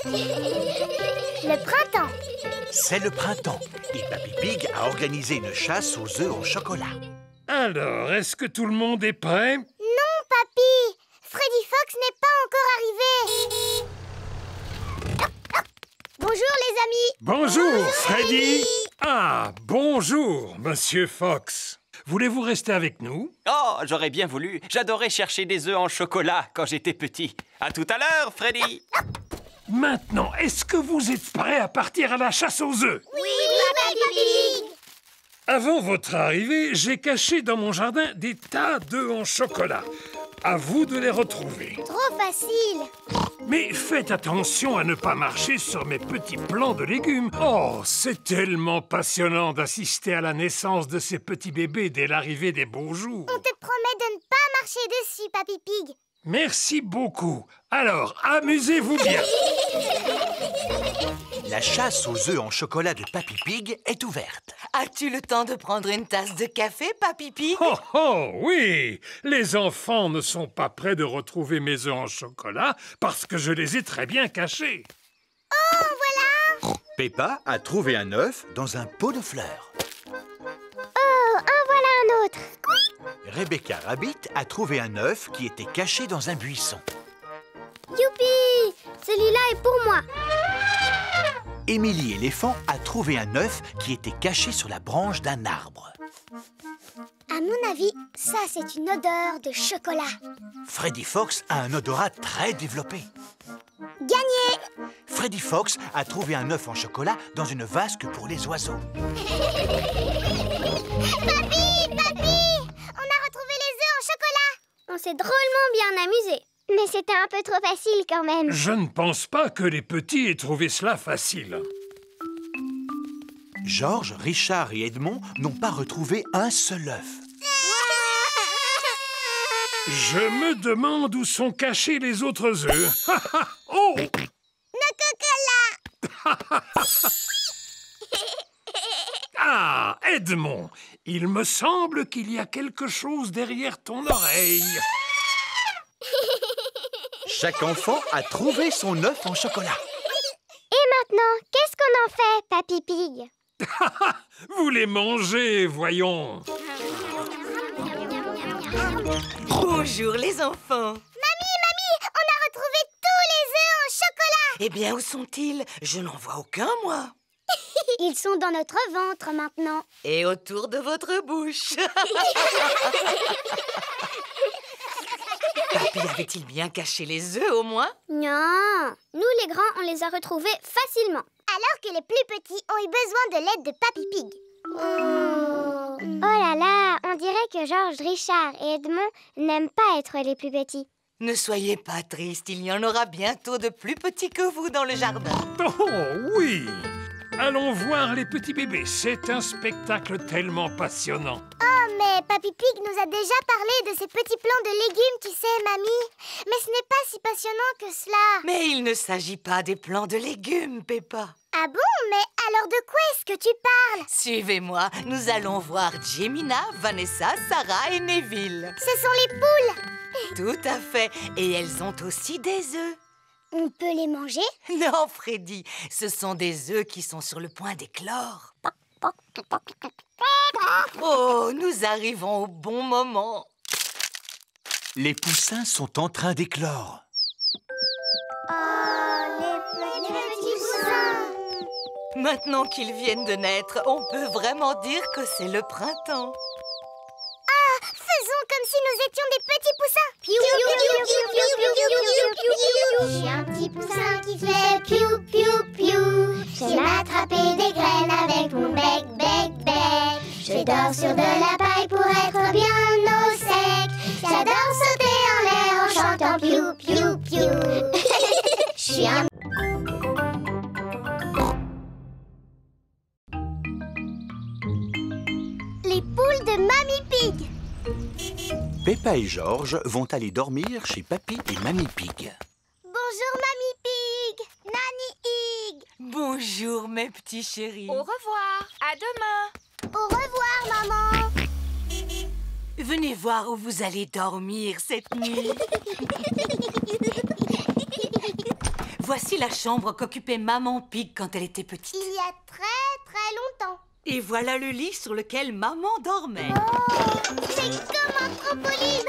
Le printemps. C'est le printemps et Papy Pig a organisé une chasse aux œufs en chocolat. Alors, est-ce que tout le monde est prêt? Non, papy. Freddy Fox n'est pas encore arrivé. Bonjour, les amis. Bonjour, Freddy. Ah, bonjour, Monsieur Fox. Voulez-vous rester avec nous? Oh, j'aurais bien voulu. J'adorais chercher des œufs en chocolat quand j'étais petit. À tout à l'heure, Freddy. Maintenant, est-ce que vous êtes prêts à partir à la chasse aux œufs? Oui, Papy Pig. Avant votre arrivée, j'ai caché dans mon jardin des tas d'œufs en chocolat. À vous de les retrouver. Trop facile. Mais faites attention à ne pas marcher sur mes petits plants de légumes. Oh, c'est tellement passionnant d'assister à la naissance de ces petits bébés dès l'arrivée des beaux jours. On te promet de ne pas marcher dessus, Papy Pig. Merci beaucoup. Alors, amusez-vous bien. La chasse aux œufs en chocolat de Papy Pig est ouverte. As-tu le temps de prendre une tasse de café, Papy Pig? Oh, oh, oui! Les enfants ne sont pas prêts de retrouver mes œufs en chocolat parce que je les ai très bien cachés. Oh, voilà. Peppa a trouvé un œuf dans un pot de fleurs. Oh, en voilà un autre. Rebecca Rabbit a trouvé un œuf qui était caché dans un buisson. Youpi! Celui-là est pour moi. Emily Éléphant a trouvé un œuf qui était caché sur la branche d'un arbre. À mon avis, ça, c'est une odeur de chocolat. Freddy Fox a un odorat très développé. Gagné! Freddy Fox a trouvé un œuf en chocolat dans une vasque pour les oiseaux. Papy! Papy! On a retrouvé les œufs en chocolat. On s'est drôlement bien amusé. Mais c'était un peu trop facile quand même. Je ne pense pas que les petits aient trouvé cela facile. George, Richard et Edmond n'ont pas retrouvé un seul œuf. Je me demande où sont cachés les autres œufs. Oh! Coca-Cola! Ah, Edmond, il me semble qu'il y a quelque chose derrière ton oreille. Chaque enfant a trouvé son œuf en chocolat. Et maintenant, qu'est-ce qu'on en fait, Papy Pig? Vous les mangez, voyons. Bonjour, les enfants. Mamie, on a retrouvé tous les œufs en chocolat. Eh bien, où sont-ils? Je n'en vois aucun, moi. Ils sont dans notre ventre maintenant. Et autour de votre bouche. Papy avait-il bien caché les œufs, au moins? Non, nous les grands, on les a retrouvés facilement. Alors que les plus petits ont eu besoin de l'aide de Papy Pig. Oh là là, on dirait que George, Richard et Edmond n'aiment pas être les plus petits. Ne soyez pas triste, il y en aura bientôt de plus petits que vous dans le jardin. Oh oui! Allons voir les petits bébés. C'est un spectacle tellement passionnant. Oh, mais Papy Pig nous a déjà parlé de ces petits plants de légumes, tu sais, mamie. Mais ce n'est pas si passionnant que cela. Mais il ne s'agit pas des plants de légumes, Peppa. Ah bon? Mais alors de quoi est-ce que tu parles? Suivez-moi, nous allons voir Jemina, Vanessa, Sarah et Neville. Ce sont les poules. Tout à fait, et elles ont aussi des œufs. On peut les manger? Non, Freddy, ce sont des œufs qui sont sur le point d'éclore. Oh, nous arrivons au bon moment. Les poussins sont en train d'éclore. Oh, les petits poussins. Maintenant qu'ils viennent de naître, on peut vraiment dire que c'est le printemps. Ah, faisons comme si nous étions des petits poussins. Piou, piou, piou, piou, piou, piou, piou, piou. Je suis un petit poussin qui fait piou, piou, piou. J'aime attraper des graines avec mon bec, bec, bec. Je dors sur de la paille pour être bien au sec. J'adore sauter en l'air en chantant piou, piou, piou. Je suis un... Les poules de Mamie Pig. Peppa et George vont aller dormir chez Papy et Mamie Pig. Bonjour Mamie Pig. Nanny Pig. Bonjour, mes petits chéris. Au revoir, à demain. Au revoir maman. Venez voir où vous allez dormir cette nuit. Voici la chambre qu'occupait Maman Pig quand elle était petite. Il y a très longtemps. Et voilà le lit sur lequel Maman dormait. Oh, c'est comme un trampoline.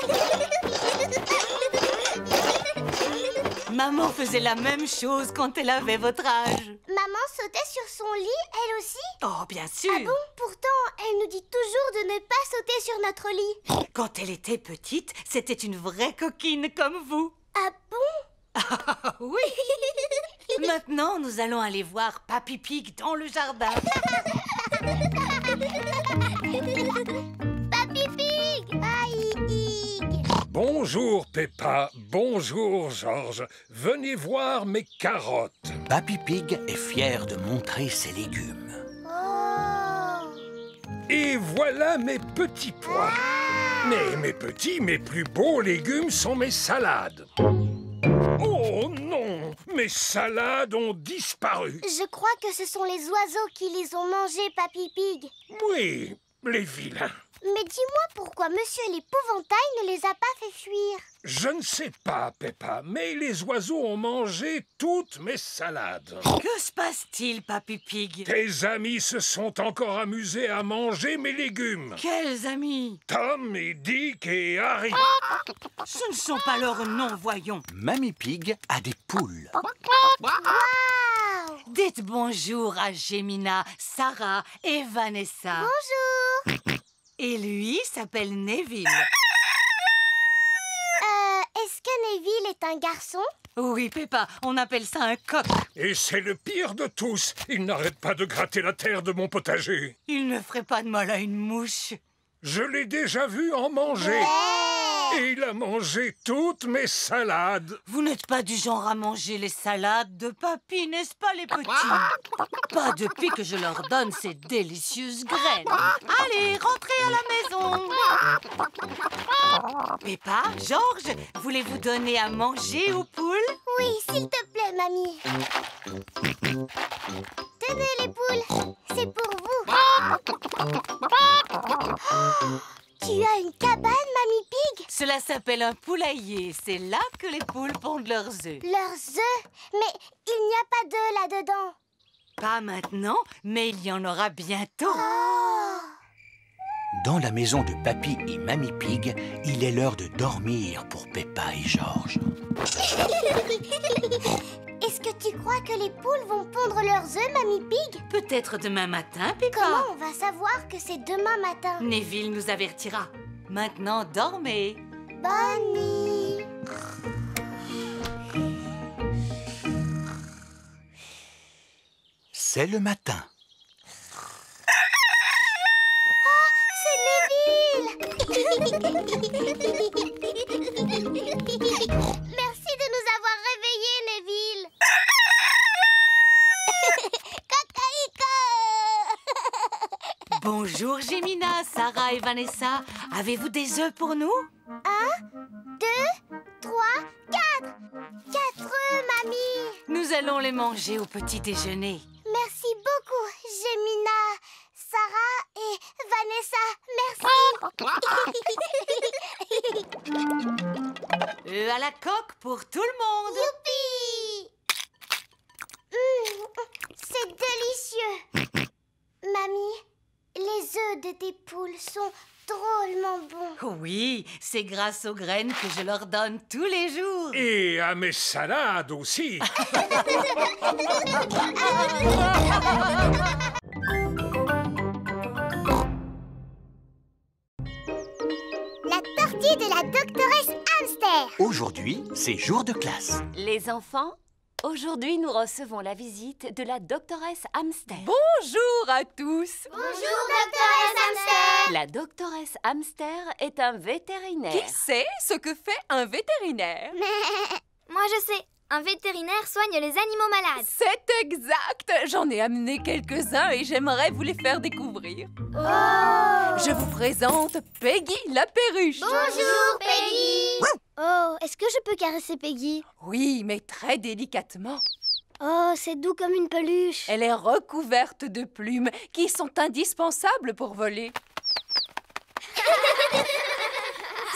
Maman faisait la même chose quand elle avait votre âge. Maman sautait sur son lit, elle aussi? Oh, bien sûr. Ah bon? Pourtant, elle nous dit toujours de ne pas sauter sur notre lit. Quand elle était petite, c'était une vraie coquine comme vous. Ah bon? Ah oui. Maintenant, nous allons aller voir Papy Pig dans le jardin. Papy Pig! Aïe! Bonjour, Peppa. Bonjour, Georges. Venez voir mes carottes. Papy Pig est fier de montrer ses légumes. Oh! Et voilà mes petits pois. Mais mes petits, mes plus beaux légumes sont mes salades. Oh non! Mes salades ont disparu. Je crois que ce sont les oiseaux qui les ont mangés, Papy Pig. Oui, les vilains. Mais dis-moi pourquoi Monsieur l'Épouvantail ne les a pas fait fuir. Je ne sais pas, Peppa, mais les oiseaux ont mangé toutes mes salades. Que se passe-t-il, Papy Pig? Tes amis se sont encore amusés à manger mes légumes. Quels amis? Tom et Dick et Harry. Ce ne sont pas leurs noms, voyons. Mamie Pig a des poules. Waouh! Dites bonjour à Gemina, Sarah et Vanessa. Bonjour! Et lui s'appelle Neville. Est-ce que Neville est un garçon? Oui, Peppa, on appelle ça un coq. Et c'est le pire de tous. Il n'arrête pas de gratter la terre de mon potager. Il ne ferait pas de mal à une mouche. Je l'ai déjà vu en manger. Et il a mangé toutes mes salades. Vous n'êtes pas du genre à manger les salades de papy, n'est-ce pas, les petits? Pas depuis que je leur donne ces délicieuses graines. Allez, rentrez à la maison. Peppa, Georges, voulez-vous donner à manger aux poules? Oui, s'il te plaît, mamie. Tenez les poules, c'est pour vous. Tu as une cabane, Mamie Pig? Cela s'appelle un poulailler. C'est là que les poules pondent leurs œufs. Leurs œufs? Mais il n'y a pas d'œufs là-dedans. Pas maintenant, mais il y en aura bientôt. Oh! Dans la maison de Papy et Mamie Pig, il est l'heure de dormir pour Peppa et Georges. Est-ce que tu crois que les poules vont pondre leurs œufs, Mamie Pig? Peut-être demain matin, Peppa. Comment on va savoir que c'est demain matin? Neville nous avertira. Maintenant, dormez. Bonne nuit. C'est le matin. C'est Neville. Merci de nous avoir réveillés, Neville. Bonjour, Gemina, Sarah et Vanessa. Avez-vous des œufs pour nous? 1, 2, 3, 4. 4 œufs, mamie. Nous allons les manger au petit déjeuner. Merci beaucoup, Gemina, Sarah et Vanessa. Merci. Œufs à la coque pour tout le monde. Youpi! C'est délicieux. Mamie, les œufs de tes poules sont drôlement bons. Oui, c'est grâce aux graines que je leur donne tous les jours. Et à mes salades aussi. La tortue de la doctoresse Hamster. Aujourd'hui, c'est jour de classe. Les enfants, aujourd'hui nous recevons la visite de la doctoresse Hamster. Bonjour à tous. Bonjour, doctoresse Hamster. La doctoresse Hamster est un vétérinaire. Qui sait ce que fait un vétérinaire? Moi je sais, un vétérinaire soigne les animaux malades. C'est exact. J'en ai amené quelques-uns et j'aimerais vous les faire découvrir. Je vous présente Peggy la perruche. Bonjour, Peggy. Oh, est-ce que je peux caresser Peggy? Oui, mais très délicatement. Oh, c'est doux comme une peluche. Elle est recouverte de plumes qui sont indispensables pour voler.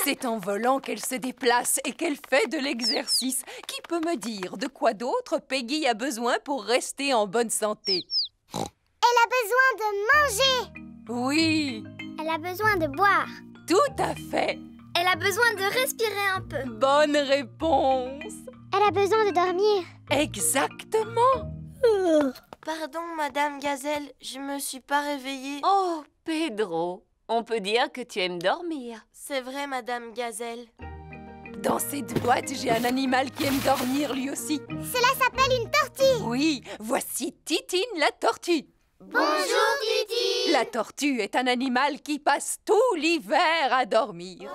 C'est en volant qu'elle se déplace et qu'elle fait de l'exercice. Qui peut me dire de quoi d'autre Peggy a besoin pour rester en bonne santé? Elle a besoin de manger. Oui, Elle a besoin de boire. tout à fait. Elle a besoin de respirer un peu. Bonne réponse. Elle a besoin de dormir. Exactement. Pardon, Madame Gazelle, je me suis pas réveillée. Oh, Pedro, on peut dire que tu aimes dormir. C'est vrai, Madame Gazelle. Dans cette boîte, j'ai un animal qui aime dormir lui aussi. Cela s'appelle une tortue. Oui, voici Titine la tortue. Bonjour, Titi. La tortue est un animal qui passe tout l'hiver à dormir.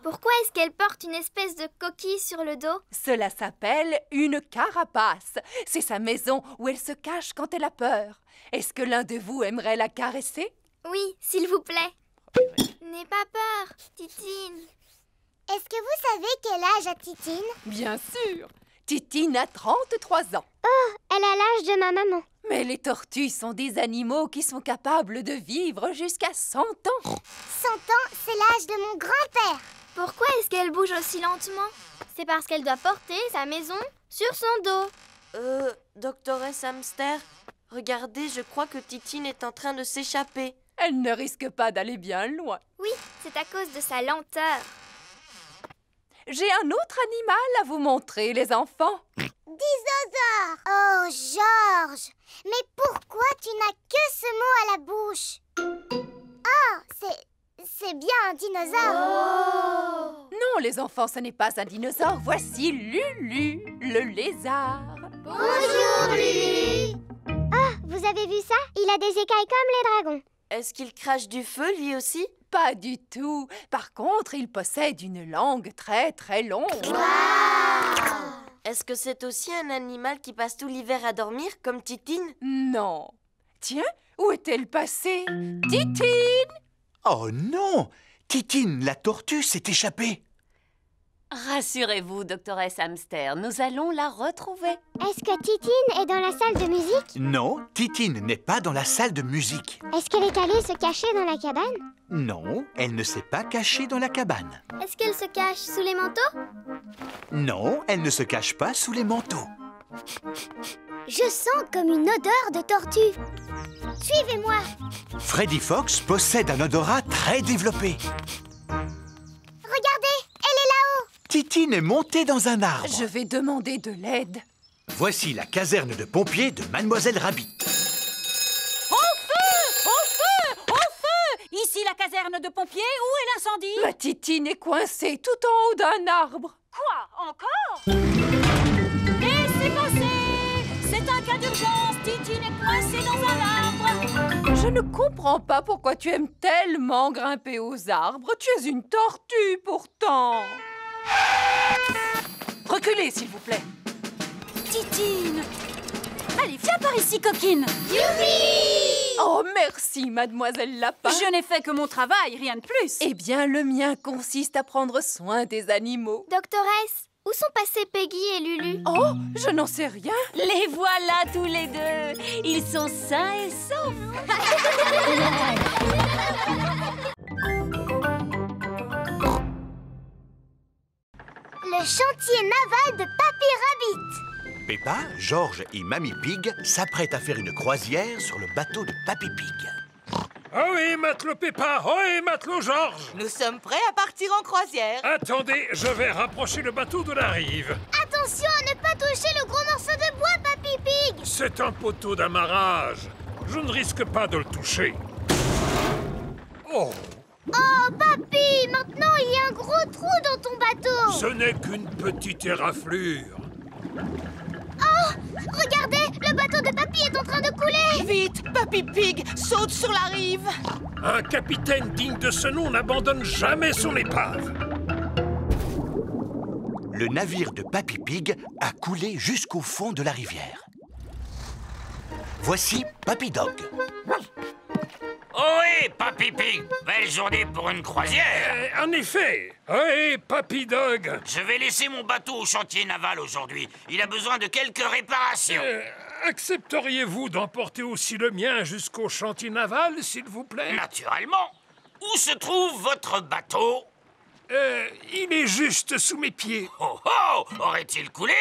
Pourquoi est-ce qu'elle porte une espèce de coquille sur le dos? Cela s'appelle une carapace. C'est sa maison où elle se cache quand elle a peur. Est-ce que l'un de vous aimerait la caresser? Oui, s'il vous plaît. N'aie pas peur, Titine. Est-ce que vous savez quel âge a Titine? Bien sûr. Titine a 33 ans. Elle a l'âge de ma maman. Mais les tortues sont des animaux qui sont capables de vivre jusqu'à 100 ans. 100 ans, c'est l'âge de mon grand-père. Pourquoi est-ce qu'elle bouge aussi lentement? C'est parce qu'elle doit porter sa maison sur son dos. Doctoresse Hamster, regardez, je crois que Titine est en train de s'échapper. Elle ne risque pas d'aller bien loin. Oui, c'est à cause de sa lenteur. J'ai un autre animal à vous montrer, les enfants. Dinosaure. Oh, Georges. Mais pourquoi tu n'as que ce mot à la bouche? Oh, c'est bien un dinosaure. Non, les enfants, ce n'est pas un dinosaure. Voici Lulu, le lézard. Bonjour, Lulu. Ah, vous avez vu ça? Il a des écailles comme les dragons. Est-ce qu'il crache du feu, lui aussi? Pas du tout. Par contre, il possède une langue très très longue. Est-ce que c'est aussi un animal qui passe tout l'hiver à dormir, comme Titine? Non. Tiens, où est-elle passée? Titine! Oh non! Titine, la tortue, s'est échappée. Rassurez-vous, doctoresse Hamster, nous allons la retrouver. Est-ce que Titine est dans la salle de musique? Non, Titine n'est pas dans la salle de musique. Est-ce qu'elle est allée se cacher dans la cabane? Non, elle ne s'est pas cachée dans la cabane. Est-ce qu'elle se cache sous les manteaux? Non, elle ne se cache pas sous les manteaux. Je sens comme une odeur de tortue. Suivez-moi. Freddy Fox possède un odorat très développé. Regardez, elle est là-haut. Titine est montée dans un arbre. Je vais demander de l'aide. Voici la caserne de pompiers de Mademoiselle Rabbit. Ici la caserne de pompiers, où est l'incendie? Ma Titine est coincée tout en haut d'un arbre. Quoi? Encore? Laissez passer! C'est un cas d'urgence, Titine est coincée dans un arbre. Je ne comprends pas pourquoi tu aimes tellement grimper aux arbres. Tu es une tortue, pourtant. Reculez, s'il vous plaît. Titine! Allez, viens par ici, coquine! Oh, merci, mademoiselle Lapin. Je n'ai fait que mon travail, rien de plus. Eh bien, le mien consiste à prendre soin des animaux. Doctoresse, où sont passés Peggy et Lulu? Oh, je n'en sais rien. Les voilà tous les deux. Ils sont sains et saufs. Le chantier naval de Papy Rabbit. Peppa, George et Mamie Pig s'apprêtent à faire une croisière sur le bateau de Papy Pig. Ohé, matelot Peppa! Ohé, matelot George! Nous sommes prêts à partir en croisière. Attendez, je vais rapprocher le bateau de la rive. Attention à ne pas toucher le gros morceau de bois, Papy Pig. C'est un poteau d'amarrage. Je ne risque pas de le toucher. Oh, Oh, Papy, maintenant il y a un gros trou dans ton bateau. ce n'est qu'une petite éraflure. Regardez, le bateau de Papy est en train de couler. Vite, Papy Pig, saute sur la rive. Un capitaine digne de ce nom n'abandonne jamais son épave. Le navire de Papy Pig a coulé jusqu'au fond de la rivière. Voici Papy Dog. Ohé, Papy Pig! Belle journée pour une croisière! En effet. Ohé, Papy Dog. Je vais laisser mon bateau au chantier naval aujourd'hui. Il a besoin de quelques réparations. Accepteriez-vous d'emporter aussi le mien jusqu'au chantier naval, s'il vous plaît? Naturellement. Où se trouve votre bateau? Il est juste sous mes pieds. Oh oh! Aurait-il coulé?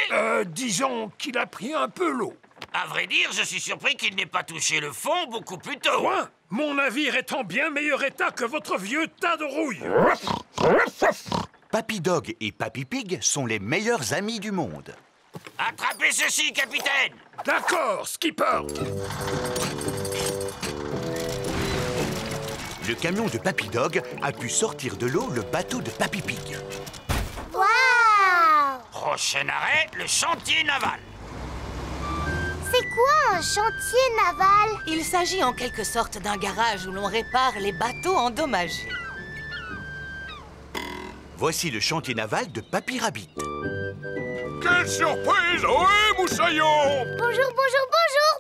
Disons qu'il a pris un peu l'eau. À vrai dire, je suis surpris qu'il n'ait pas touché le fond beaucoup plus tôt. Quoi? Mon navire est en bien meilleur état que votre vieux tas de rouille. Papy Dog et Papy Pig sont les meilleurs amis du monde. Attrapez ceci, capitaine! D'accord, skipper. Le camion de Papy Dog a pu sortir de l'eau le bateau de Papy Pig. Waouh! Prochain arrêt, le chantier naval. C'est quoi un chantier naval? Il s'agit en quelque sorte d'un garage où l'on répare les bateaux endommagés. Voici le chantier naval de Papy Rabbit. Quelle surprise! Ohé, moussaillon! Bonjour,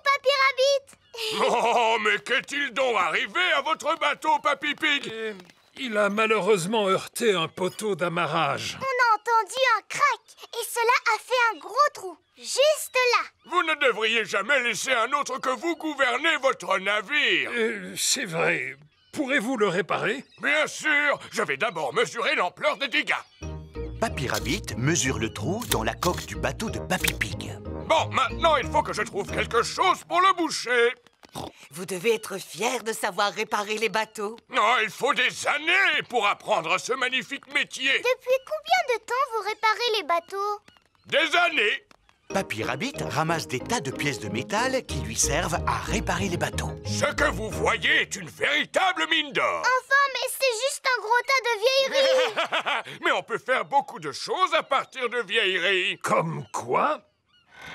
Papy Rabbit! Oh, mais qu'est-il donc arrivé à votre bateau, Papy Pig? Il a malheureusement heurté un poteau d'amarrage. On a entendu un crack et cela a fait un gros trou, juste là. Vous ne devriez jamais laisser un autre que vous gouverner votre navire. C'est vrai. Pourrez-vous le réparer? Bien sûr. Je vais d'abord mesurer l'ampleur des dégâts. Papy Rabbit mesure le trou dans la coque du bateau de Papy Pig. Bon, maintenant, il faut que je trouve quelque chose pour le boucher. Vous devez être fier de savoir réparer les bateaux. Non, il faut des années pour apprendre ce magnifique métier. Depuis combien de temps vous réparez les bateaux? Des années. Papy Rabbit ramasse des tas de pièces de métal qui lui servent à réparer les bateaux. Ce que vous voyez est une véritable mine d'or. Enfin, mais c'est juste un gros tas de vieilleries. Mais on peut faire beaucoup de choses à partir de vieilleries. Comme quoi?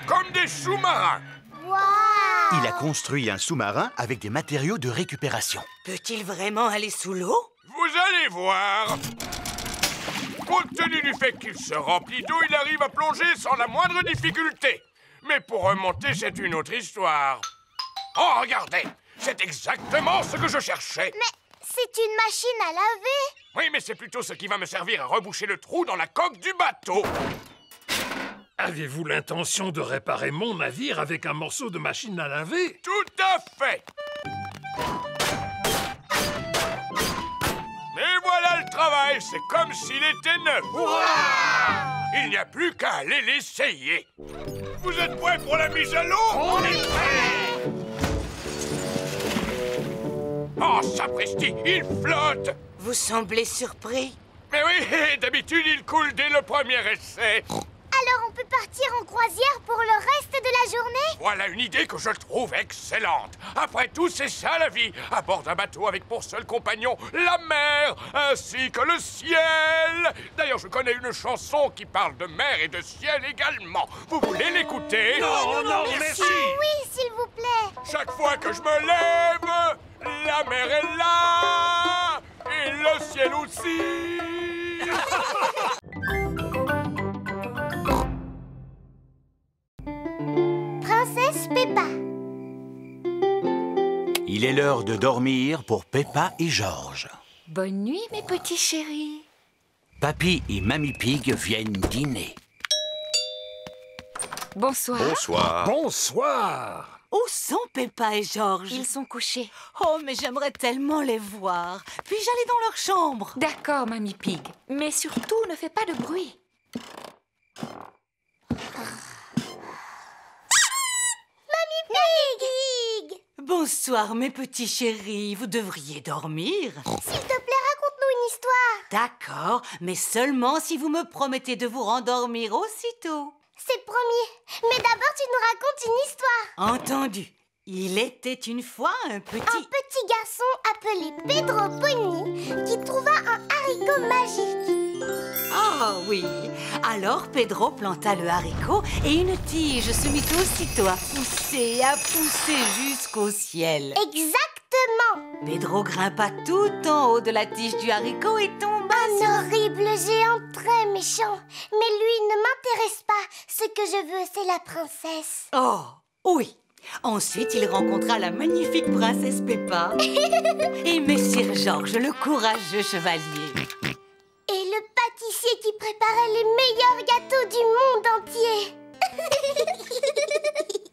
Comme des sous-marins. Waouh! Il a construit un sous-marin avec des matériaux de récupération. Peut-il vraiment aller sous l'eau? Vous allez voir. Compte tenu du fait qu'il se remplit d'eau, il arrive à plonger sans la moindre difficulté. Mais pour remonter, c'est une autre histoire. Oh, regardez! C'est exactement ce que je cherchais. Mais c'est une machine à laver. Oui, mais c'est plutôt ce qui va me servir à reboucher le trou dans la coque du bateau. Avez-vous l'intention de réparer mon navire avec un morceau de machine à laver? Tout à fait! Et voilà le travail, c'est comme s'il était neuf. Il n'y a plus qu'à aller l'essayer. Vous êtes prêts pour la mise à l'eau? On est prêts! Oh, sapristi, il flotte! Vous semblez surpris. Mais oui, d'habitude, il coule dès le premier essai. Alors on peut partir en croisière pour le reste de la journée? Voilà une idée que je trouve excellente. Après tout, c'est ça la vie. À bord d'un bateau avec pour seul compagnon la mer, ainsi que le ciel. D'ailleurs, je connais une chanson qui parle de mer et de ciel également. Vous voulez l'écouter? Non, merci. Oui, s'il vous plaît. Chaque fois que je me lève, la mer est là et le ciel aussi. Princesse Peppa. Il est l'heure de dormir pour Peppa et George. Bonne nuit, mes petits chéris. Papy et Mamie Pig viennent dîner. Bonsoir. Bonsoir. Bonsoir. Où sont Peppa et George? Ils sont couchés. Oh, mais j'aimerais tellement les voir. Puis-je aller dans leur chambre? D'accord, Mamie Pig. Mais surtout, ne fais pas de bruit. Pig! Bonsoir, mes petits chéris. Vous devriez dormir. S'il te plaît, raconte-nous une histoire. D'accord, mais seulement si vous me promettez de vous rendormir aussitôt. C'est promis. Mais d'abord, tu nous racontes une histoire. Entendu. Il était une fois un petit garçon appelé Pedro Pony qui trouva un haricot magique. Ah oui. Alors Pedro planta le haricot et une tige se mit aussitôt à pousser jusqu'au ciel. Exactement. Pedro grimpa tout en haut de la tige du haricot et tomba sur... Un horrible géant très méchant. Mais lui ne m'intéresse pas. Ce que je veux, c'est la princesse. Oh, oui. Ensuite, il rencontra la magnifique princesse Peppa et Messire George, le courageux chevalier. Et le pâtissier qui préparait les meilleurs gâteaux du monde entier.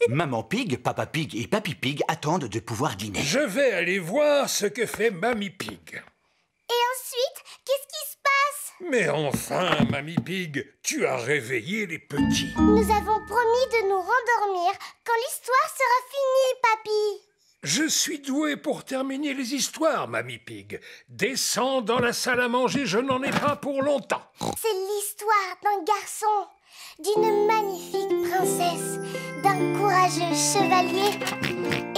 Maman Pig, Papa Pig et Papy Pig attendent de pouvoir dîner. Je vais aller voir ce que fait Mamie Pig. Et ensuite, qu'est-ce qui se passe? Mais enfin, Mamie Pig, tu as réveillé les petits. Nous avons promis de nous rendormir quand l'histoire sera finie, papy. Je suis doué pour terminer les histoires, Mamie Pig. Descends dans la salle à manger, je n'en ai pas pour longtemps. C'est l'histoire d'un garçon, d'une magnifique princesse, d'un courageux chevalier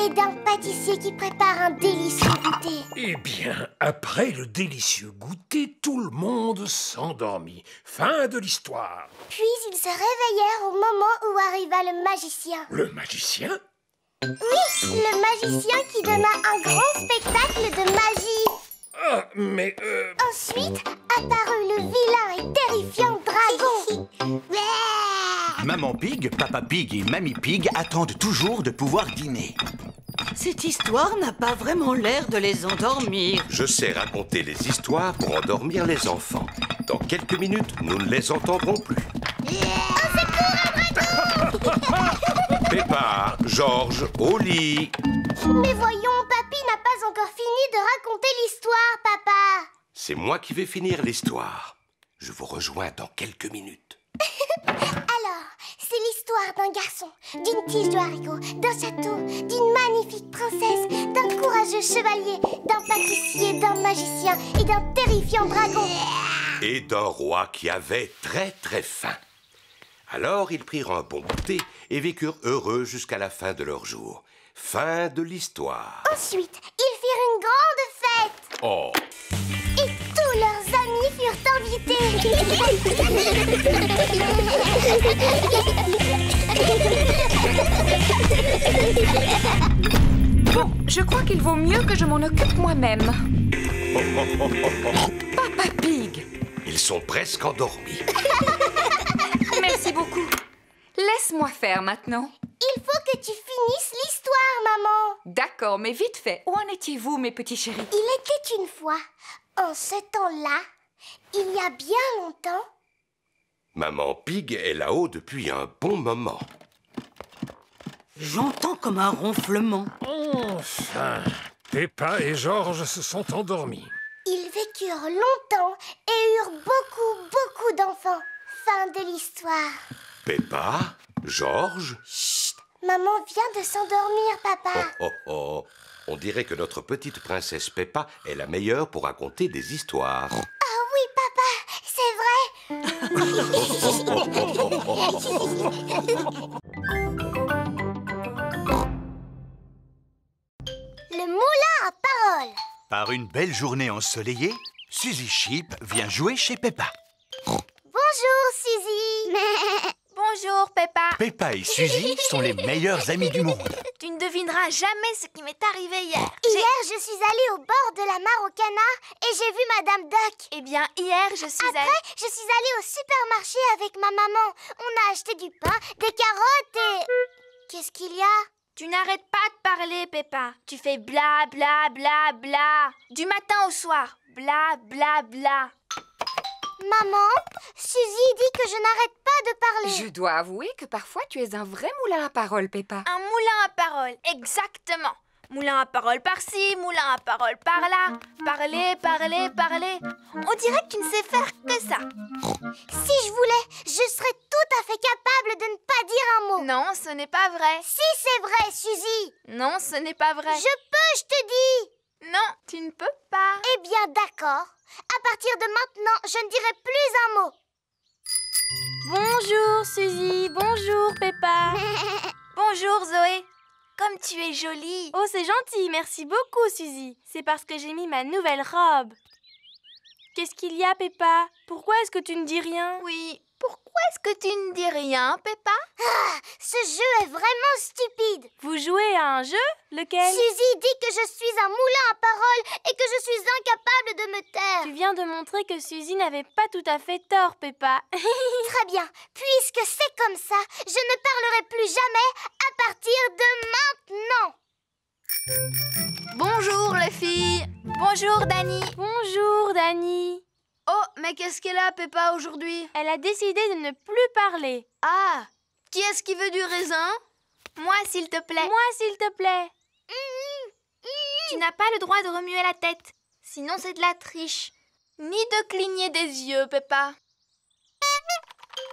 et d'un pâtissier qui prépare un délicieux goûter. Eh bien, après le délicieux goûter, tout le monde s'endormit. Fin de l'histoire. Puis ils se réveillèrent au moment où arriva le magicien. Le magicien? Oui, le magicien qui donna un grand spectacle de magie. Ah, mais Ensuite apparut le vilain et terrifiant dragon. Maman Pig, Papa Pig et Mamie Pig attendent toujours de pouvoir dîner. Cette histoire n'a pas vraiment l'air de les endormir. Je sais raconter les histoires pour endormir les enfants. Dans quelques minutes, nous ne les entendrons plus. Peppa, Georges, au lit. Mais voyons, papy n'a pas encore fini de raconter l'histoire, papa. C'est moi qui vais finir l'histoire. Je vous rejoins dans quelques minutes. Alors, c'est l'histoire d'un garçon, d'une tige de haricots, d'un château, d'une magnifique princesse, d'un courageux chevalier, d'un pâtissier, d'un magicien et d'un terrifiant dragon. Et d'un roi qui avait très très faim. Alors ils prirent un bon goûter et vécurent heureux jusqu'à la fin de leur jour. Fin de l'histoire. Ensuite, ils firent une grande fête. Oh, Et tous leurs amis furent invités. Bon, je crois qu'il vaut mieux que je m'en occupe moi-même. Papa Pig, ils sont presque endormis. merci beaucoup. Laisse-moi faire maintenant. Il faut que tu finisses l'histoire, maman. D'accord, mais vite fait. Où en étiez-vous, mes petits chéris? Il était une fois, en ce temps-là, il y a bien longtemps. Maman Pig est là-haut depuis un bon moment. J'entends comme un ronflement. enfin, Peppa et Georges se sont endormis. Ils vécurent longtemps et eurent beaucoup d'enfants. Fin de l'histoire. Peppa, Georges. Chut, maman vient de s'endormir, papa. Oh, oh, oh. On dirait que notre petite princesse Peppa est la meilleure pour raconter des histoires. Ah oui, papa, c'est vrai. Le moulin à paroles. Par une belle journée ensoleillée, Suzy Sheep vient jouer chez Peppa. Bonjour, Suzy. Bonjour, Peppa. Peppa et Suzy sont les meilleurs amis du monde. Tu ne devineras jamais ce qui m'est arrivé hier. Hier, je suis allée au bord de la mare aux canards et j'ai vu Madame Duck. Eh bien, hier, je suis allée... Après, je suis allée au supermarché avec ma maman. On a acheté du pain, des carottes et... Qu'est-ce qu'il y a? Tu n'arrêtes pas de parler, Peppa. Tu fais bla bla bla bla. Du matin au soir. Bla bla bla. Maman, Suzy dit que je n'arrête pas de parler. Je dois avouer que parfois tu es un vrai moulin à paroles, Peppa. Un moulin à paroles, exactement. Moulin à paroles par-ci, moulin à paroles par-là. Parler, parler, parler. On dirait que tu ne sais faire que ça. Si je voulais, je serais tout à fait capable de ne pas dire un mot. Non, ce n'est pas vrai. Si c'est vrai, Suzy. Non, ce n'est pas vrai. Je peux, je te dis. Non, tu ne peux pas. Eh bien, d'accord. À partir de maintenant, je ne dirai plus un mot. Bonjour, Suzy. Bonjour, Peppa. Bonjour, Zoé. Comme tu es jolie. Oh, c'est gentil. Merci beaucoup, Suzy. C'est parce que j'ai mis ma nouvelle robe. Qu'est-ce qu'il y a, Peppa? Pourquoi est-ce que tu ne dis rien? Oui, pourquoi est-ce que tu ne dis rien, Peppa? Ah, ce jeu est vraiment stupide. Vous jouez à un jeu? Lequel? Suzy dit que je suis un moulin à paroles et que je suis incapable de me taire. Tu viens de montrer que Suzy n'avait pas tout à fait tort, Peppa. Très bien. Puisque c'est comme ça, je ne parlerai plus jamais à partir de maintenant. Bonjour, les filles. Bonjour, Dani. Bonjour, Dani. Oh, mais qu'est-ce qu'elle a, Peppa, aujourd'hui? Elle a décidé de ne plus parler. Ah, qui est-ce qui veut du raisin? Moi, s'il te plaît. Moi, s'il te plaît. Tu n'as pas le droit de remuer la tête. Sinon, c'est de la triche. Ni de cligner des yeux, Peppa.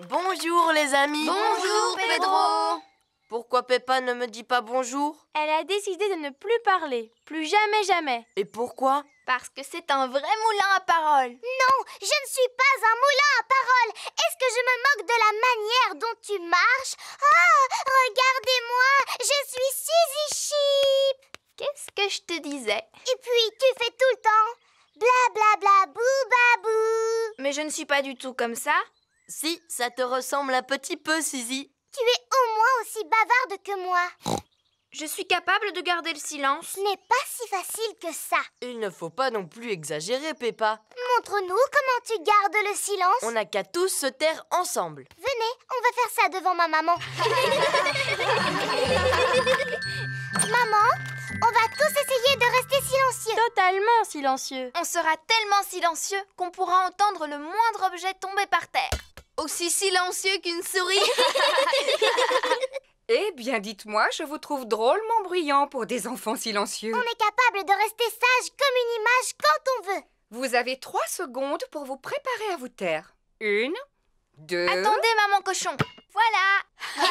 Bonjour les amis. Bonjour, Pedro. Pourquoi Peppa ne me dit pas bonjour? Elle a décidé de ne plus parler. Plus jamais, jamais. Et pourquoi? Parce que c'est un vrai moulin à paroles. Non, je ne suis pas un moulin à paroles. Est-ce que je me moque de la manière dont tu marches? Ah, regardez-moi, je suis Suzy Sheep. Qu'est-ce que je te disais? Et puis, tu fais tout le temps bla bla bla bou babou. Mais je ne suis pas du tout comme ça. Si, ça te ressemble un petit peu, Suzy. Tu es au moins aussi bavarde que moi. Je suis capable de garder le silence. Ce n'est pas si facile que ça. Il ne faut pas non plus exagérer, Peppa. Montre-nous comment tu gardes le silence. On n'a qu'à tous se taire ensemble. Venez, on va faire ça devant ma maman. Maman, on va tous essayer de rester silencieux. Totalement silencieux. On sera tellement silencieux qu'on pourra entendre le moindre objet tomber par terre. Aussi silencieux qu'une souris. Eh bien, dites-moi, je vous trouve drôlement bruyant pour des enfants silencieux. On est capable de rester sage comme une image quand on veut. Vous avez 3 secondes pour vous préparer à vous taire. 1, 2... Attendez, maman cochon. Voilà.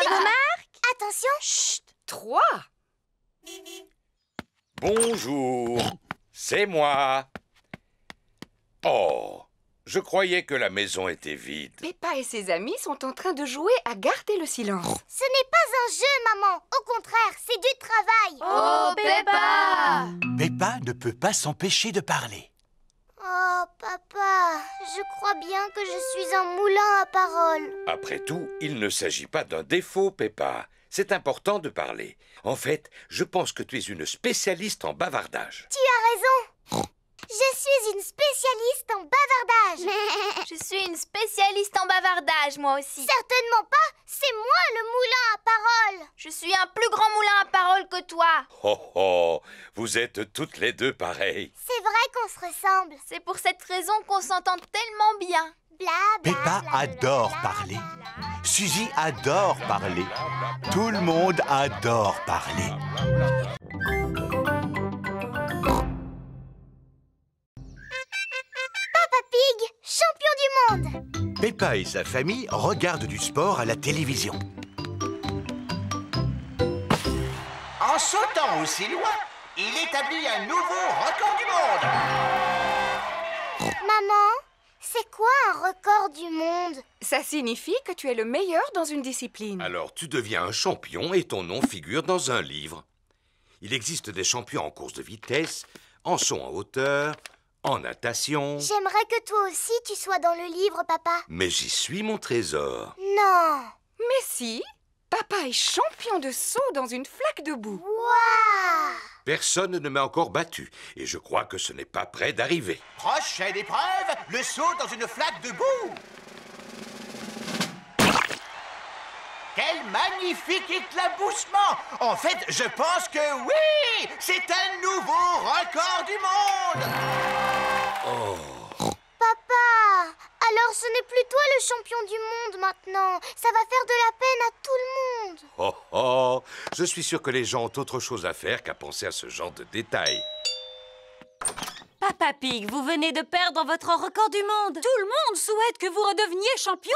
Remarque. Attention. Chut, 3. Bonjour, c'est moi. Oh, je croyais que la maison était vide. Peppa et ses amis sont en train de jouer à garder le silence. Ce n'est pas un jeu, maman. Au contraire, c'est du travail. Oh, Peppa! Peppa ne peut pas s'empêcher de parler. Oh, papa, je crois bien que je suis un moulin à paroles. Après tout, il ne s'agit pas d'un défaut, Peppa. C'est important de parler. En fait, je pense que tu es une spécialiste en bavardage. Tu as raison. Je suis une spécialiste en bavardage. Je suis une spécialiste en bavardage, moi aussi. Certainement pas. C'est moi le moulin à paroles. Je suis un plus grand moulin à paroles que toi. Oh oh, vous êtes toutes les deux pareilles. C'est vrai qu'on se ressemble. C'est pour cette raison qu'on s'entend tellement bien. Bla, bla, Peppa bla, adore bla, parler. bla, bla, bla. Suzy adore parler. Tout le monde adore parler. Papa Pig, champion du monde. Peppa et sa famille regardent du sport à la télévision. En sautant aussi loin, il établit un nouveau record du monde. Maman, c'est quoi un record du monde? Ça signifie que tu es le meilleur dans une discipline. Alors tu deviens un champion et ton nom figure dans un livre. Il existe des champions en course de vitesse, en saut en hauteur, en natation. J'aimerais que toi aussi tu sois dans le livre, papa. Mais j'y suis, mon trésor. Non. Mais si, papa est champion de saut dans une flaque de boue. Waouh! Personne ne m'a encore battu et je crois que ce n'est pas près d'arriver. Prochaine épreuve, le saut dans une flaque de boue. Quel magnifique éclaboussement! En fait, je pense que oui! C'est un nouveau record du monde! Oh. Papa, alors ce n'est plus toi le champion du monde maintenant. Ça va faire de la peine à tout le monde. Oh oh, je suis sûr que les gens ont autre chose à faire qu'à penser à ce genre de détails. Papa Pig, vous venez de perdre votre record du monde. Tout le monde souhaite que vous redeveniez champion.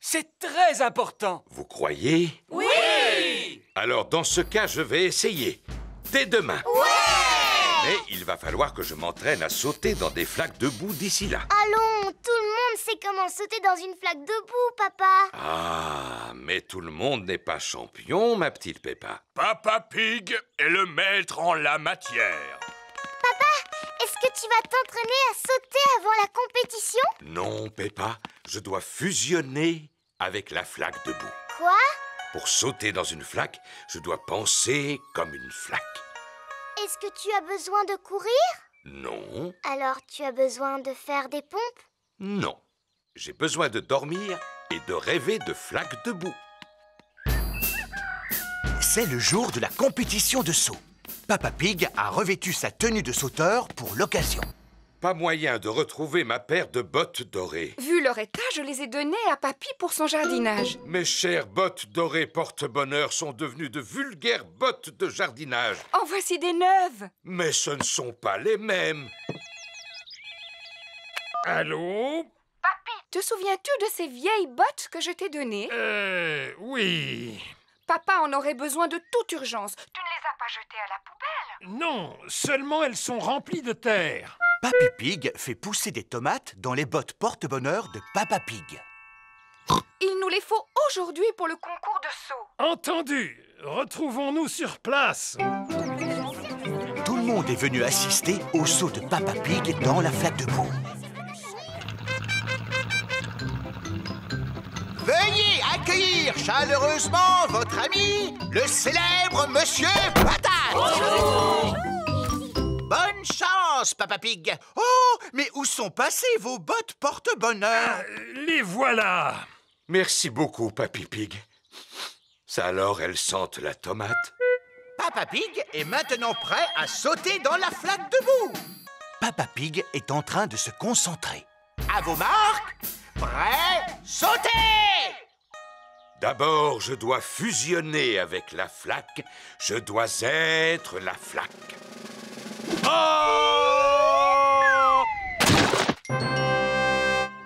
C'est très important. Vous croyez? Oui! Alors dans ce cas, je vais essayer. Dès demain. Ouais! Mais il va falloir que je m'entraîne à sauter dans des flaques de boue d'ici là. Allons, tout le monde sait comment sauter dans une flaque de boue, papa. Ah, mais tout le monde n'est pas champion, ma petite Peppa. Papa Pig est le maître en la matière. Papa, est-ce que tu vas t'entraîner à sauter avant la compétition? Non, Peppa, je dois fusionner avec la flaque de boue. Quoi? Pour sauter dans une flaque, je dois penser comme une flaque. Est-ce que tu as besoin de courir? Non, Alors tu as besoin de faire des pompes? non. J'ai besoin de dormir et de rêver de flaques de boue. C'est le jour de la compétition de saut. Papa Pig a revêtu sa tenue de sauteur pour l'occasion. Pas moyen de retrouver ma paire de bottes dorées. Vu leur état, je les ai données à Papy pour son jardinage. Mes chères bottes dorées porte-bonheur sont devenues de vulgaires bottes de jardinage. En voici des neuves. Mais ce ne sont pas les mêmes. Allô? Papy, te souviens-tu de ces vieilles bottes que je t'ai données? Oui. Papa en aurait besoin de toute urgence. Tu ne les as pas jetées à la poubelle? Non, seulement elles sont remplies de terre. Papy Pig fait pousser des tomates dans les bottes porte-bonheur de Papa Pig. Il nous les faut aujourd'hui pour le concours de saut. Entendu. Retrouvons-nous sur place. Tout le monde est venu assister au saut de Papa Pig dans la flaque de boue. Veuillez accueillir chaleureusement votre ami, le célèbre Monsieur Patate. Bonjour. Bonne chance, Papa Pig. Oh, mais où sont passées vos bottes porte-bonheur? Les voilà. Merci beaucoup, Papy Pig. Ça alors, elles sentent la tomate? Papa Pig est maintenant prêt à sauter dans la flaque de boue. Papa Pig est en train de se concentrer. À vos marques, prêt, sautez! D'abord, je dois fusionner avec la flaque. Je dois être la flaque. Oh!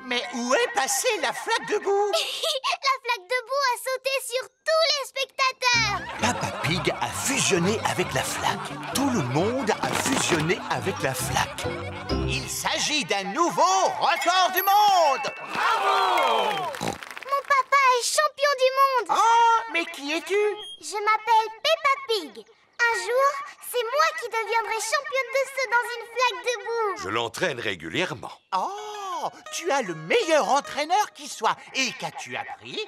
Mais où est passée la flaque de boue? La flaque de boue a sauté sur tous les spectateurs. Papa Pig a fusionné avec la flaque. Tout le monde a fusionné avec la flaque. Il s'agit d'un nouveau record du monde. Bravo! Mon papa est champion du monde. Oh, mais qui es-tu? Je m'appelle Peppa Pig. Un jour, c'est moi qui deviendrai championne de saut dans une flaque de boue. Je l'entraîne régulièrement. Oh, tu as le meilleur entraîneur qui soit. Et qu'as-tu appris?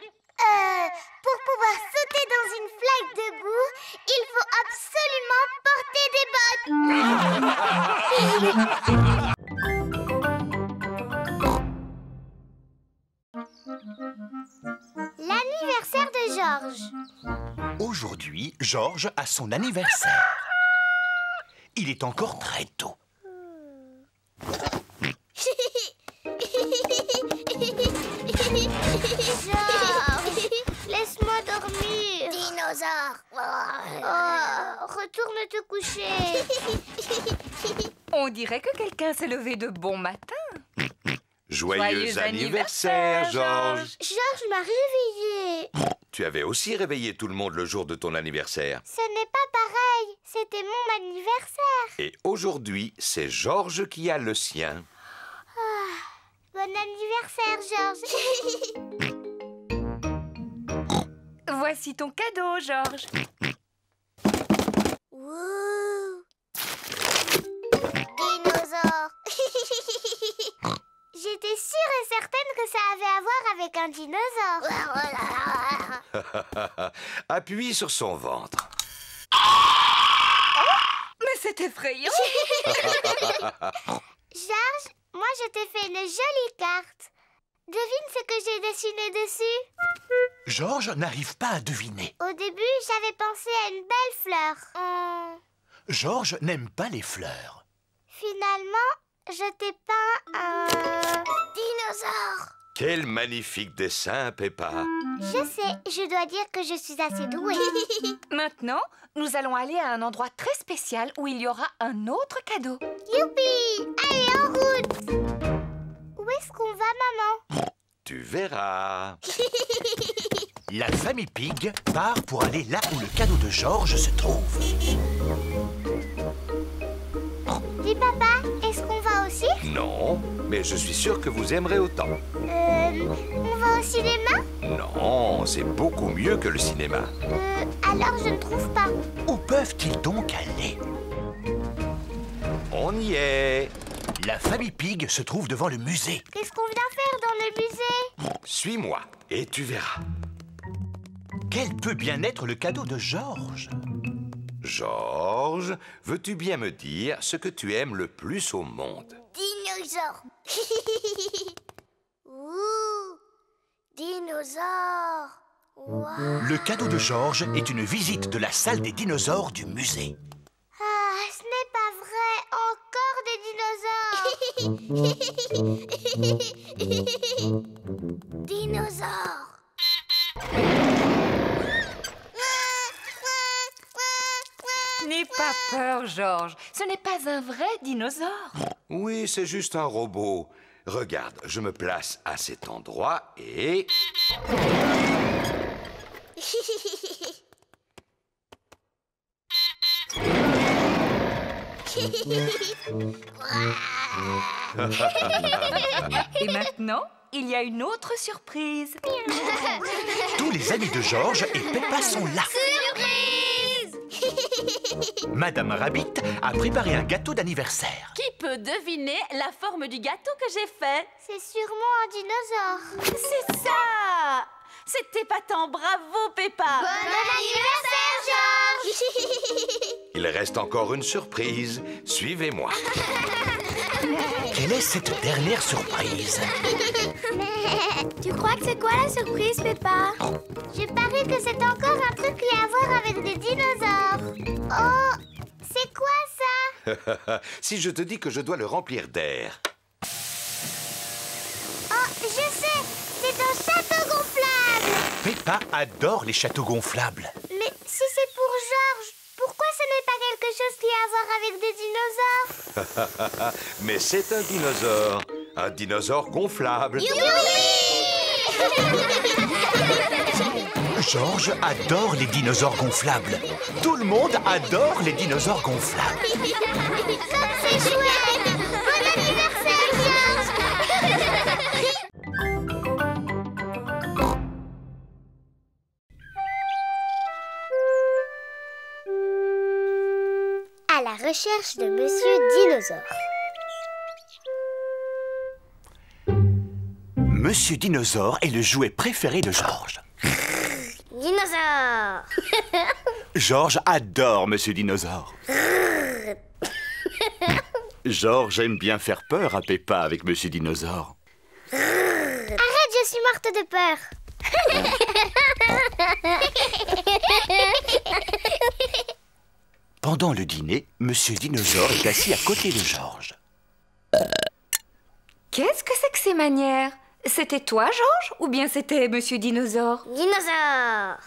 Pour pouvoir sauter dans une flaque de boue, il faut absolument porter des bottes. L'anniversaire de Georges. Aujourd'hui, Georges a son anniversaire. Il est encore très tôt. Georges, laisse-moi dormir. Dinosaure. Oh, retourne te coucher. On dirait que quelqu'un s'est levé de bon matin. Joyeux anniversaire, Georges. Georges m'a réveillée. Tu avais aussi réveillé tout le monde le jour de ton anniversaire. Ce n'est pas pareil. C'était mon anniversaire. Et aujourd'hui, c'est Georges qui a le sien. Bon anniversaire, Georges. Voici ton cadeau, Georges. Wouh! Dinosaure. J'étais sûre et certaine que ça avait à voir avec un dinosaure. Appuie sur son ventre. Mais c'est effrayant. Georges, moi je t'ai fait une jolie carte. Devine ce que j'ai dessiné dessus. Georges n'arrive pas à deviner. Au début, j'avais pensé à une belle fleur. Georges n'aime pas les fleurs. Finalement, je t'ai peint un dinosaure. Quel magnifique dessin, Peppa. Je sais, je dois dire que je suis assez douée. Maintenant, nous allons aller à un endroit très spécial où il y aura un autre cadeau. Youpi! Allez, en route! Où est-ce qu'on va, maman? Tu verras. La famille Pig part pour aller là où le cadeau de Georges se trouve. Dis, papa, est-ce qu'on va aussi? Non, mais je suis sûr que vous aimerez autant. On va au cinéma? Non, c'est beaucoup mieux que le cinéma. Alors je ne trouve pas. Où peuvent-ils donc aller? On y est. La famille Pig se trouve devant le musée. Qu'est-ce qu'on vient faire dans le musée? Suis-moi et tu verras. Quel peut bien être le cadeau de Georges? Georges, veux-tu bien me dire ce que tu aimes le plus au monde? Dinosaure. Ouh, dinosaure. Wow. Le cadeau de Georges est une visite de la salle des dinosaures du musée. Ah, ce n'est pas vrai. Encore des dinosaures. Dinosaures. N'aie pas peur, Georges. Ce n'est pas un vrai dinosaure. Oui, c'est juste un robot. Regarde, je me place à cet endroit et... Et maintenant, il y a une autre surprise. Tous les amis de Georges et Peppa sont là. Surprise! Madame Rabbit a préparé un gâteau d'anniversaire. Qui peut deviner la forme du gâteau que j'ai fait? C'est sûrement un dinosaure. C'est ça! C'est épatant, bravo Peppa! Bon anniversaire, Georges! Il reste encore une surprise. Suivez-moi. Quelle est cette dernière surprise? Tu crois que c'est quoi la surprise, Peppa? Je parie que c'est encore un truc qui a à voir avec des dinosaures. Oh, c'est quoi ça? Si je te dis que je dois le remplir d'air. Oh, je sais, c'est un château gonflable. Peppa adore les châteaux gonflables. Mais si c'est pour Georges, pourquoi ce n'est pas quelque chose qui a à voir avec des dinosaures? Mais c'est un dinosaure. Un dinosaure gonflable. Georges adore les dinosaures gonflables. Tout le monde adore les dinosaures gonflables. Comme c'est chouette! Bon anniversaire, Georges! À la recherche de Monsieur Dinosaure. Monsieur Dinosaure est le jouet préféré de Georges. Dinosaure! Georges adore Monsieur Dinosaure. Georges aime bien faire peur à Peppa avec Monsieur Dinosaure. Arrête, je suis morte de peur. Pendant le dîner, Monsieur Dinosaure est assis à côté de Georges. Qu'est-ce que c'est que ces manières? C'était toi, Georges, ou bien c'était Monsieur Dinosaure? Dinosaure!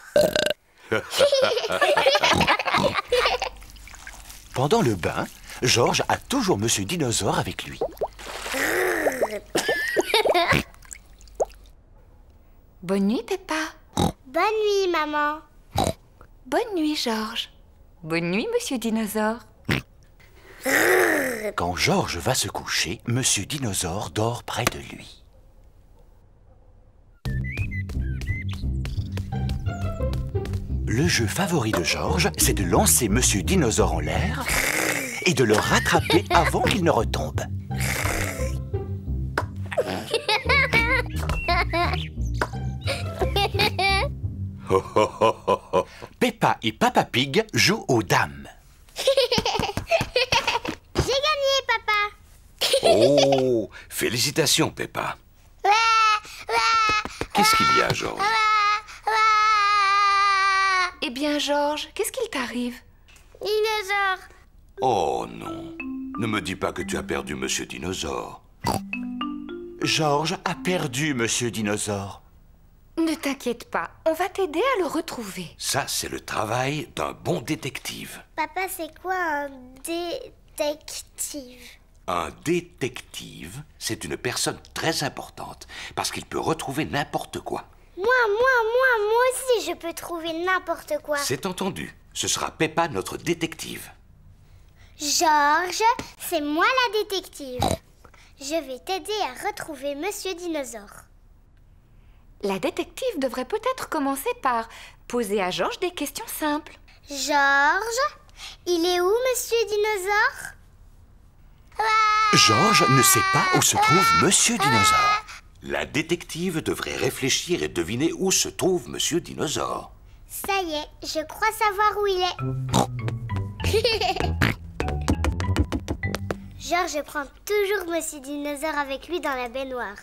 Pendant le bain, Georges a toujours Monsieur Dinosaure avec lui. Bonne nuit, Peppa. Bonne nuit, maman. Bonne nuit, Georges. Bonne nuit, Monsieur Dinosaure. Quand Georges va se coucher, Monsieur Dinosaure dort près de lui. Le jeu favori de Georges, c'est de lancer Monsieur Dinosaure en l'air et de le rattraper avant qu'il ne retombe. Peppa et Papa Pig jouent aux dames. J'ai gagné, papa. Oh, félicitations, Peppa. Qu'est-ce qu'il y a, Georges? Eh bien, Georges, qu'est-ce qu'il t'arrive? Dinosaure. Oh non, ne me dis pas que tu as perdu Monsieur Dinosaure. Georges a perdu Monsieur Dinosaure. Ne t'inquiète pas, on va t'aider à le retrouver. Ça, c'est le travail d'un bon détective. Papa, c'est quoi un détective? Un détective, c'est une personne très importante parce qu'il peut retrouver n'importe quoi. Moi aussi, je peux trouver n'importe quoi. C'est entendu. Ce sera Peppa, notre détective. Georges, c'est moi la détective. Je vais t'aider à retrouver Monsieur Dinosaure. La détective devrait peut-être commencer par poser à Georges des questions simples. Georges, il est où, Monsieur Dinosaure? Georges ne sait pas où se trouve Monsieur Dinosaure. La détective devrait réfléchir et deviner où se trouve Monsieur Dinosaure. Ça y est, je crois savoir où il est. Georges prend toujours Monsieur Dinosaure avec lui dans la baignoire.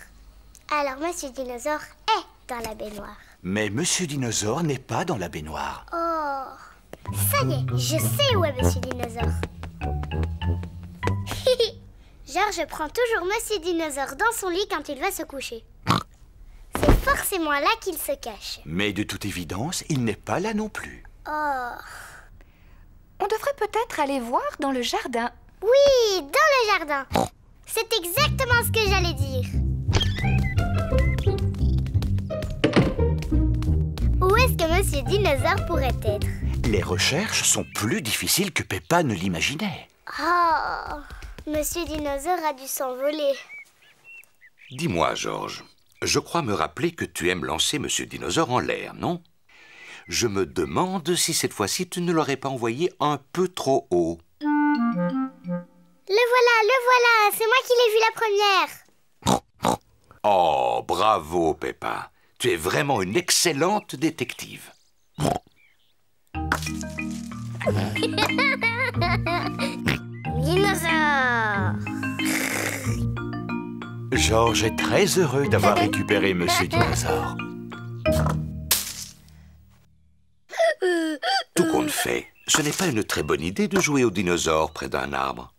Alors Monsieur Dinosaure est dans la baignoire. Mais Monsieur Dinosaure n'est pas dans la baignoire. Oh, ça y est, je sais où est Monsieur Dinosaure. Georges prend toujours Monsieur Dinosaure dans son lit quand il va se coucher. C'est forcément là qu'il se cache. Mais de toute évidence, il n'est pas là non plus. Oh. On devrait peut-être aller voir dans le jardin. Oui, dans le jardin. C'est exactement ce que j'allais dire. Où est-ce que Monsieur Dinosaure pourrait être? Les recherches sont plus difficiles que Peppa ne l'imaginait. Oh, Monsieur Dinosaure a dû s'envoler. Dis-moi, Georges, je crois me rappeler que tu aimes lancer Monsieur Dinosaure en l'air, non? Je me demande si cette fois-ci tu ne l'aurais pas envoyé un peu trop haut. Le voilà, c'est moi qui l'ai vu la première. Oh, bravo, Peppa. Tu es vraiment une excellente détective. Dinosaure. Georges est très heureux d'avoir récupéré Monsieur Dinosaure. Tout compte fait, ce n'est pas une très bonne idée de jouer au dinosaure près d'un arbre.